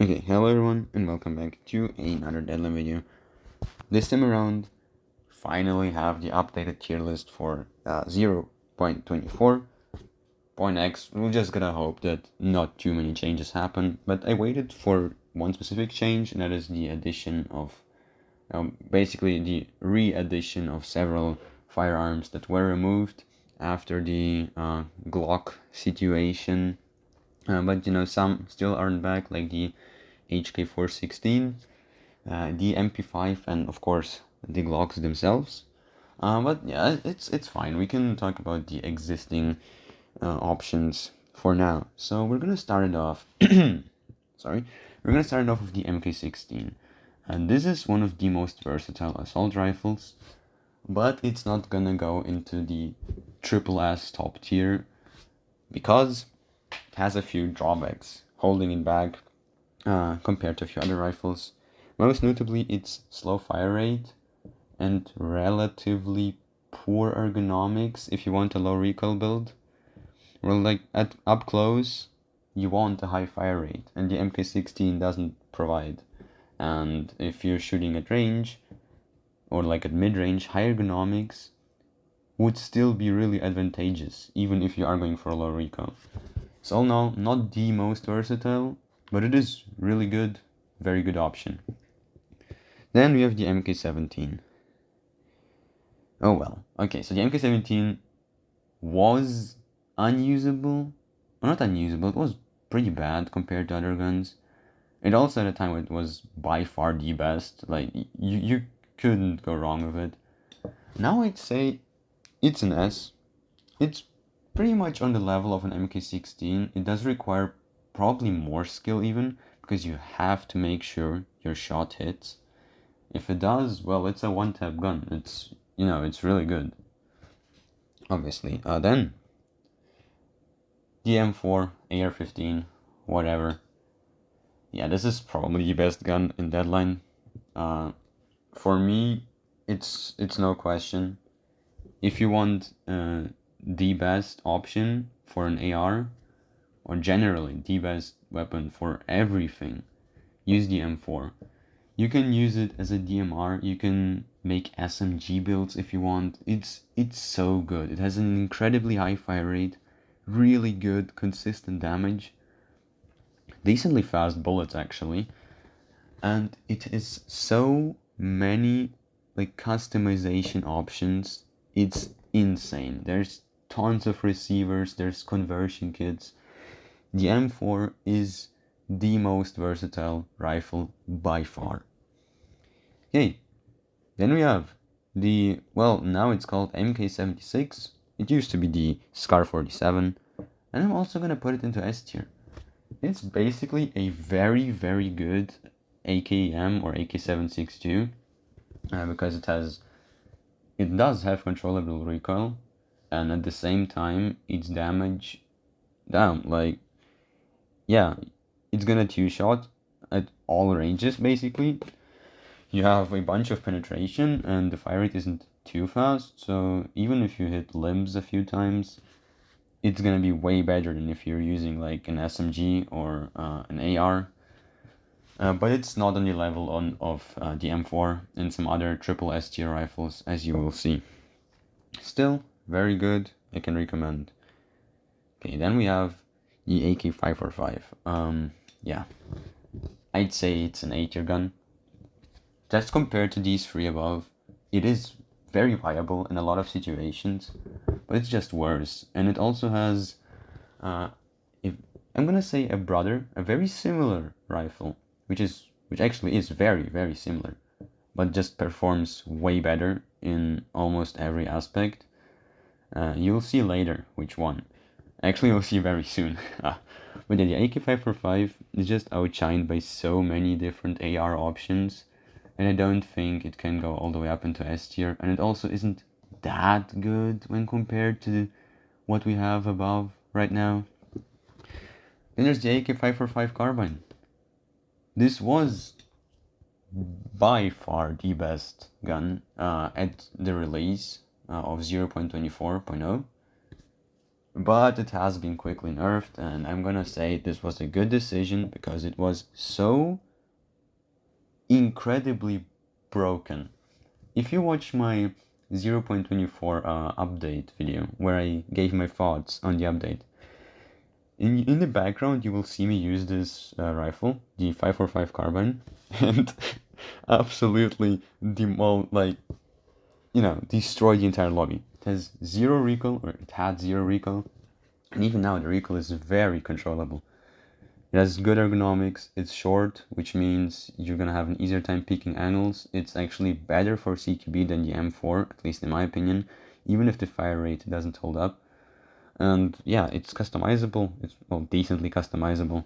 Okay, hello everyone and welcome back to another deadline video. This time around, finally have the updated tier list for 0.24.x. We're just gonna hope that not too many changes happen, but I waited for one specific change, and that is the addition of, basically the re-addition of several firearms that were removed after the Glock situation. But some still aren't back, like the HK416, the MP5, and of course the Glocks themselves. But yeah, it's fine. We can talk about the existing options for now. So we're gonna start it off. Sorry, we're gonna start it off with the MK16, and this is one of the most versatile assault rifles. But it's not gonna go into the triple S top tier because it has a few drawbacks holding it back compared to a few other rifles. Most notably, its slow fire rate and relatively poor ergonomics if you want a low recoil build. Well, like at up close, you want a high fire rate, and the MK16 doesn't provide. And if you're shooting at range, or like at mid-range, high ergonomics would still be really advantageous, even if you are going for a low recoil. So all in all, not the most versatile, but it is really good, very good option. Then we have the MK17. Oh well, okay, so the MK17 was unusable, or not unusable, it was pretty bad compared to other guns. It also at a time it was by far the best, like you couldn't go wrong with it. Now I'd say it's an S. It's pretty much on the level of an MK16. It does require probably more skill even, because you have to make sure your shot hits. If it does, well, it's a one-tap gun. It's really good. Obviously. Then the M4, AR-15, whatever. Yeah, this is probably the best gun in Deadline. For me, it's no question. If you want the best option for an AR, or generally the best weapon for everything, use the M4. You can use it as a DMR, you can make SMG builds if you want. It's so good. It has an incredibly high fire rate, really good consistent damage, decently fast bullets actually, and it is so many like customization options. It's insane. There's tons of receivers, there's conversion kits. The M4 is the most versatile rifle by far. Okay, then we have now it's called MK76. It used to be the Scar 47, and I'm also gonna put it into S tier. It's basically a very, very good AKM or AK-762 because it does have controllable recoil, and at the same time its damage down, like, yeah, it's gonna two-shot at all ranges basically. You have a bunch of penetration and the fire rate isn't too fast, so even if you hit limbs a few times, it's gonna be way better than if you're using like an SMG or an AR. But it's not on the level of the M4 and some other triple S tier rifles, as you will see. Still, very good, I can recommend. Okay, then we have the AK-545. Yeah, I'd say it's an A tier gun. Just compared to these three above, it is very viable in a lot of situations, but it's just worse. And it also has, if I'm gonna say a very similar rifle, which actually is very, very similar, but just performs way better in almost every aspect. You'll see later which one. Actually, you'll see very soon. But yeah, the AK-545 is just outshined by so many different AR options, and I don't think it can go all the way up into S tier, and it also isn't that good when compared to what we have above right now. Then there's the AK-545 Carbine. This was by far the best gun at the release of 0.24.0. but it has been quickly nerfed, and I'm gonna say this was a good decision because it was so incredibly broken. If you watch my 0.24 update video where I gave my thoughts on the update, in the background you will see me use this rifle, the 545 carbine, and absolutely destroy the entire lobby. It has zero recoil, or it had zero recoil, and even now the recoil is very controllable. It has good ergonomics, it's short, which means you're gonna have an easier time picking angles. It's actually better for CQB than the M4, at least in my opinion, even if the fire rate doesn't hold up. And yeah, it's customizable, it's decently customizable.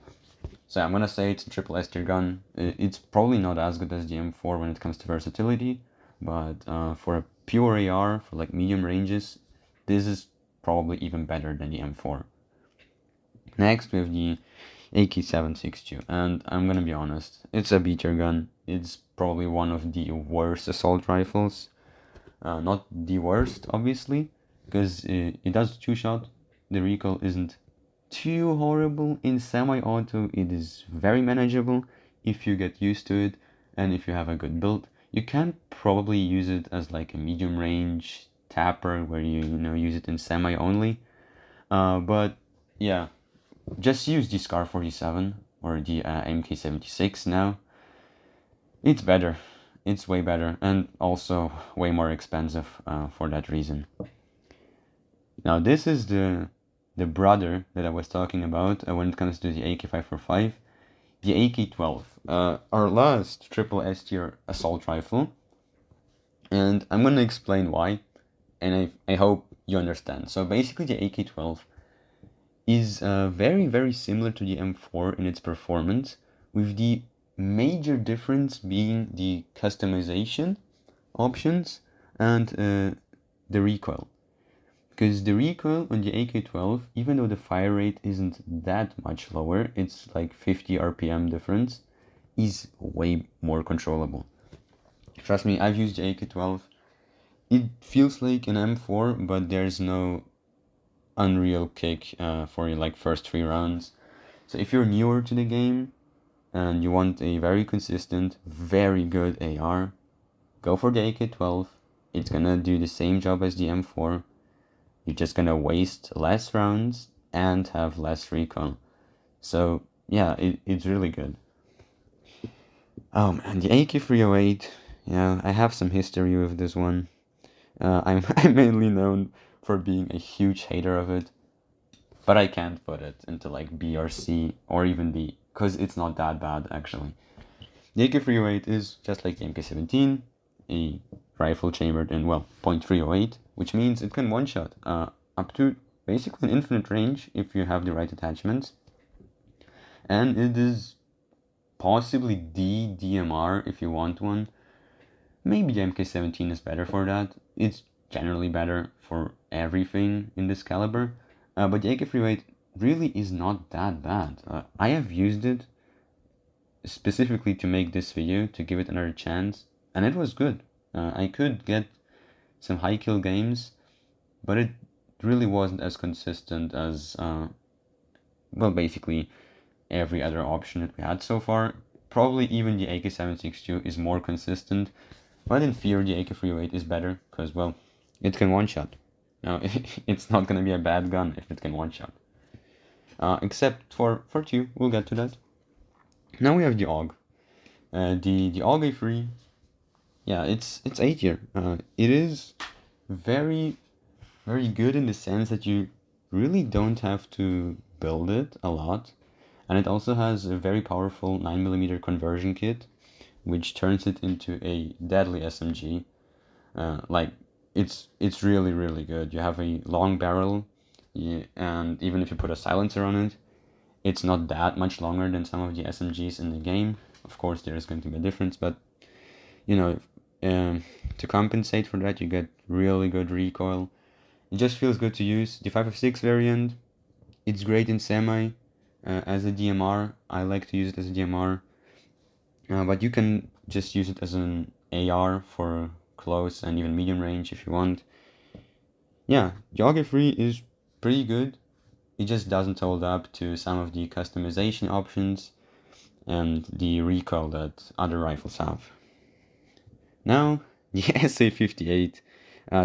So I'm gonna say it's a triple S tier gun. It's probably not as good as the M4 when it comes to versatility, but for a pure AR, for like medium ranges, this is probably even better than the M4. Next we have the AK-762, and I'm gonna be honest, it's a B tier gun. It's probably one of the worst assault rifles. Not the worst, obviously, because it does two-shot. The recoil isn't too horrible. In semi-auto, it is very manageable if you get used to it and if you have a good build. You can probably use it as like a medium range tapper where you use it in semi only. But yeah, just use the Scar 47 or the MK76 now. It's better. It's way better and also way more expensive for that reason. Now this is the brother that I was talking about when it comes to the AK-545, the AK-12, our last triple S tier assault rifle, and I'm gonna explain why, and I hope you understand. So basically the AK-12 is very similar to the M4 in its performance, with the major difference being the customization options and the recoil. Because the recoil on the AK-12, even though the fire rate isn't that much lower, it's like 50 RPM difference, is way more controllable. Trust me, I've used the AK-12. It feels like an M4, but there's no unreal kick for your like first 3 rounds. So if you're newer to the game and you want a very consistent, very good AR, go for the AK-12. It's gonna do the same job as the M4. You're just gonna waste less rounds and have less recoil. So yeah, it's really good. Oh man, the AK-308, yeah, I have some history with this one. I'm mainly known for being a huge hater of it, but I can't put it into like B or C or even D, because it's not that bad actually. The AK-308 is just like the MK17, a rifle chambered in, well, .308, which means it can one-shot up to basically an infinite range if you have the right attachments. And it is possibly the DMR if you want one. Maybe the MK17 is better for that. It's generally better for everything in this caliber. But the AK-308 really is not that bad. I have used it specifically to make this video, to give it another chance, and it was good. I could get some high kill games, but it really wasn't as consistent as, well, basically every other option that we had so far. Probably even the AK-762 is more consistent, but in theory the AK-308 is better, because, well, it can one-shot. Now, it's not gonna be a bad gun if it can one-shot. Except for 2, we'll get to that. Now we have the AUG. The AUG A3, yeah, it's A tier. It is very good in the sense that you really don't have to build it a lot, and it also has a very powerful 9mm conversion kit, which turns it into a deadly SMG. Like it's really good. You have a long barrel, and even if you put a silencer on it, it's not that much longer than some of the SMGs in the game. Of course, there is going to be a difference, but to compensate for that, you get really good recoil. It just feels good to use. The 5.56 variant, it's great in semi as a DMR. I like to use it as a DMR, but you can just use it as an AR for close and even medium range if you want. Yeah, the AUG 3 is pretty good. It just doesn't hold up to some of the customization options and the recoil that other rifles have. Now, the SA-58.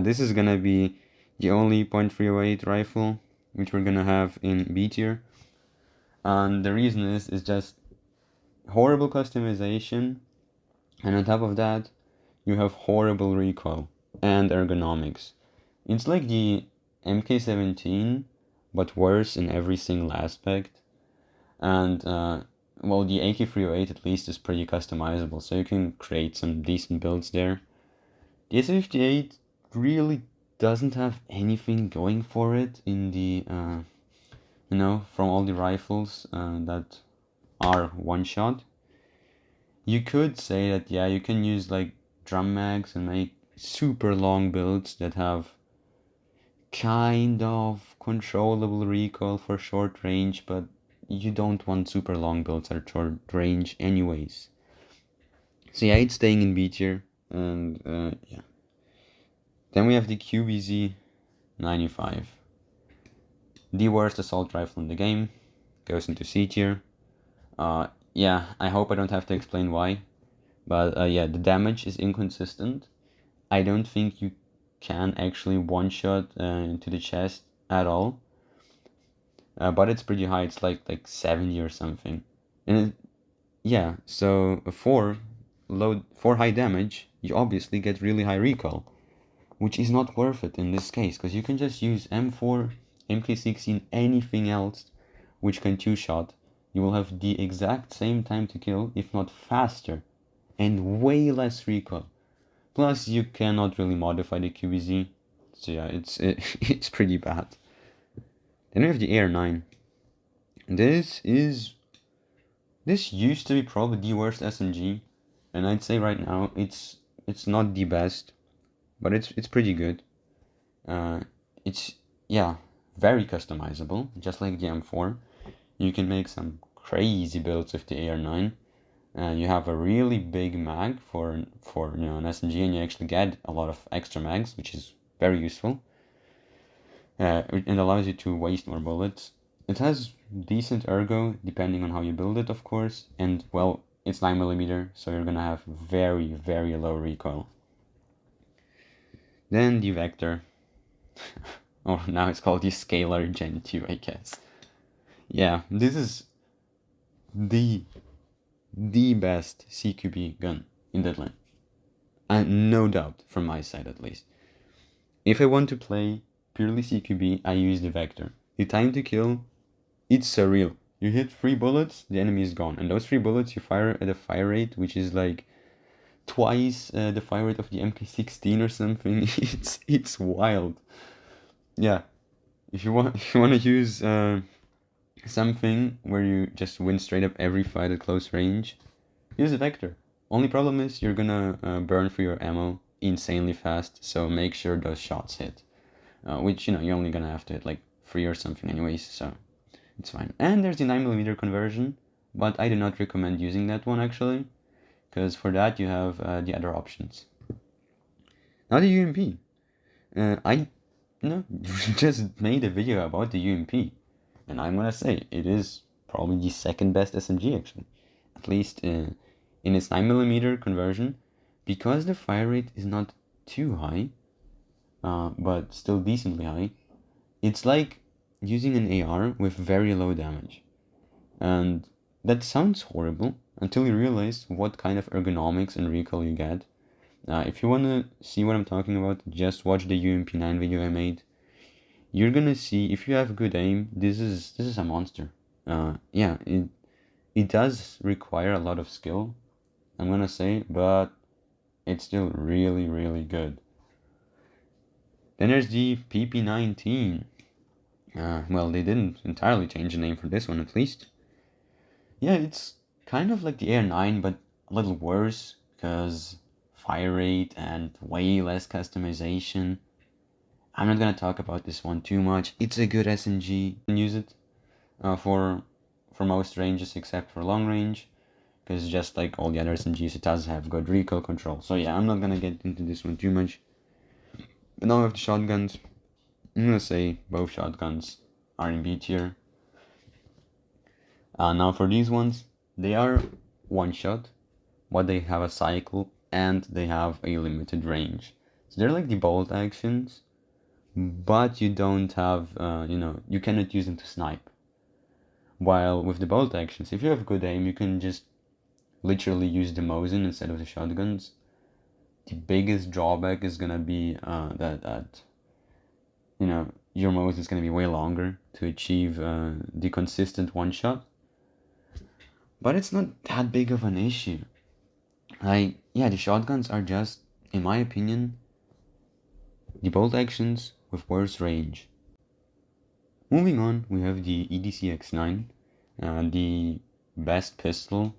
This is gonna be the only .308 rifle which we're gonna have in B tier. And the reason is just horrible customization, and on top of that, you have horrible recoil and ergonomics. It's like the MK17, but worse in every single aspect. And well, the AK-308 at least is pretty customizable, so you can create some decent builds there. The SA-58 really doesn't have anything going for it in the, you know, from all the rifles that are one-shot. You could say that, yeah, you can use like drum mags and make super long builds that have kind of controllable recoil for short range, but you don't want super long builds at short range anyways. So yeah, it's staying in B tier, and yeah. Then we have the QBZ 95. The worst assault rifle in the game, goes into C tier. Yeah, I hope I don't have to explain why, but yeah, the damage is inconsistent. I don't think you can actually one-shot into the chest at all. But it's pretty high. It's like 70 or something. And yeah, so for high damage, you obviously get really high recoil, which is not worth it in this case, because you can just use M4, MK16, anything else which can two-shot. You will have the exact same time to kill, if not faster, and way less recoil. Plus, you cannot really modify the QBZ, so yeah, it's pretty bad. Then we have the AR-9. This used to be probably the worst SMG, and I'd say right now it's not the best, but it's pretty good. It's, yeah, very customizable, just like the M4. You can make some crazy builds with the AR-9. You have a really big mag for you know, an SMG, and you actually get a lot of extra mags, which is very useful. It allows you to waste more bullets. It has decent ergo, depending on how you build it, of course, and well, it's 9mm, so you're gonna have very, very low recoil. Then the Vector. Or now it's called the Scalar Gen 2, I guess. Yeah, this is the best CQB gun in Deadline. And no doubt, from my side at least. If I want to play purely CQB, I use the Vector. The time to kill, it's surreal. You hit 3 bullets, the enemy is gone. And those 3 bullets you fire at a fire rate, which is like twice the fire rate of the MK16 or something. It's wild. Yeah, if you want to use something where you just win straight up every fight at close range, use a Vector. Only problem is you're gonna burn through your ammo insanely fast, so make sure those shots hit. Which, you know, you're only gonna have to hit like 3 or something anyways, so it's fine. And there's the 9mm conversion, but I do not recommend using that one actually, because for that you have the other options. Now the UMP. I just made a video about the UMP, and I'm gonna say it is probably the second best SMG actually, at least in its 9mm conversion, because the fire rate is not too high, but still decently high. It's like using an AR with very low damage, and that sounds horrible until you realize what kind of ergonomics and recoil you get. If you want to see what I'm talking about, just watch the UMP9 video I made. You're gonna see, if you have good aim, this is a monster. Yeah, it does require a lot of skill, I'm gonna say, but it's still really, really good. Then there's the PP19. Well, they didn't entirely change the name for this one, at least. Yeah, it's kind of like the AR-9, but a little worse, because fire rate and way less customization. I'm not gonna talk about this one too much. It's a good SMG. You can use it for most ranges except for long range, because just like all the other SMGs, it does have good recoil control. So yeah, I'm not gonna get into this one too much. But now we have the shotguns. I'm gonna say both shotguns are in B tier. Now for these ones, they are one shot, but they have a cycle and they have a limited range. So they're like the bolt actions, but you don't have, you cannot use them to snipe. While with the bolt actions, if you have good aim, you can just literally use the Mosin instead of the shotguns. The biggest drawback is gonna be that your Mosin is gonna be way longer to achieve the consistent one shot. But it's not that big of an issue. The shotguns are just, in my opinion, the bolt actions with worse range. Moving on, we have the EDCX9, the best pistol,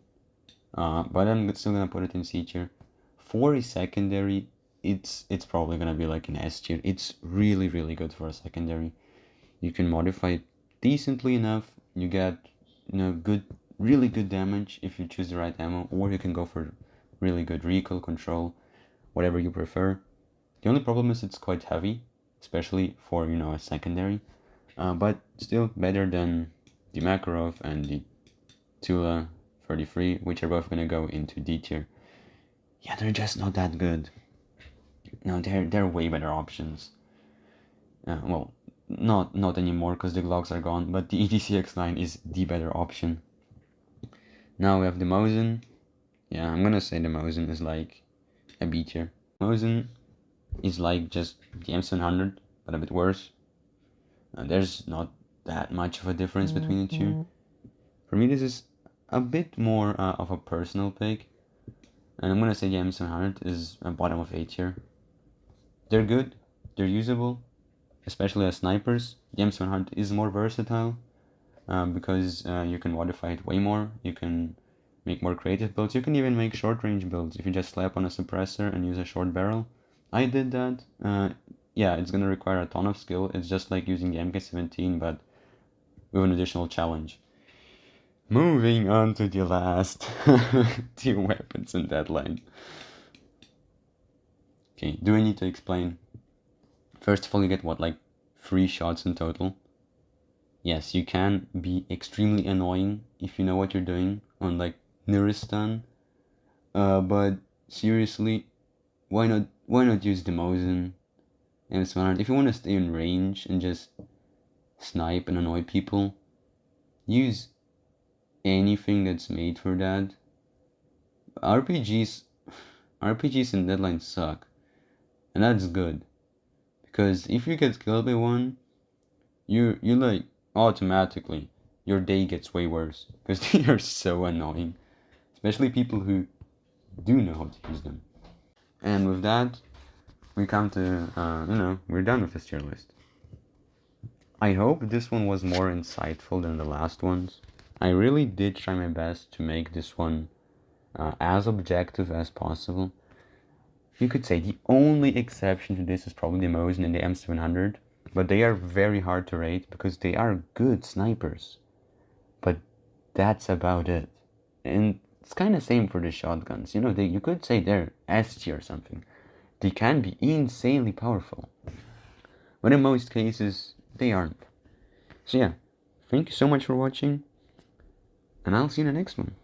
but I'm still gonna put it in C tier. For a secondary, it's probably gonna be like an S tier. It's really, really good for a secondary. You can modify it decently enough. You get, really good damage if you choose the right ammo, or you can go for really good recoil control, whatever you prefer. The only problem is it's quite heavy, especially for, a secondary, but still better than the Makarov and the Tula 33, which are both gonna go into D tier. Yeah, they're just not that good. No, they're way better options. Well, not anymore because the Glocks are gone, but the EDCX9 is the better option. Now we have the Mosin. Yeah, I'm gonna say the Mosin is like a B tier. Mosin is like just the M700, but a bit worse. There's not that much of a difference between the two. For me, this is a bit more of a personal pick, and I'm gonna say the M700 is a bottom of A tier. They're good, they're usable, especially as snipers. The M700 is more versatile because you can modify it way more. You can make more creative builds. You can even make short range builds if you just slap on a suppressor and use a short barrel. I did that. Yeah, it's gonna require a ton of skill. It's just like using the MK17, but with an additional challenge. Moving on to the last two weapons in that line. Okay, do I need to explain? First of all, you get what, like 3 shots in total? Yes, you can be extremely annoying if you know what you're doing on like Nuristan. But seriously, why not use the Mosin and Swanard? If you want to stay in range and just snipe and annoy people, use anything that's made for that. RPGs in Deadline suck, and that's good, because if you get killed by one, you like automatically your day gets way worse because they are so annoying, especially people who do know how to use them. And with that, we come to we're done with this tier list. I hope this one was more insightful than the last ones. I really did try my best to make this one as objective as possible. You could say the only exception to this is probably the Mosin and the M700, but they are very hard to rate because they are good snipers. But that's about it. And it's kind of same for the shotguns. You could say they're S tier or something. They can be insanely powerful, but in most cases, they aren't. So yeah, thank you so much for watching, and I'll see you in the next one.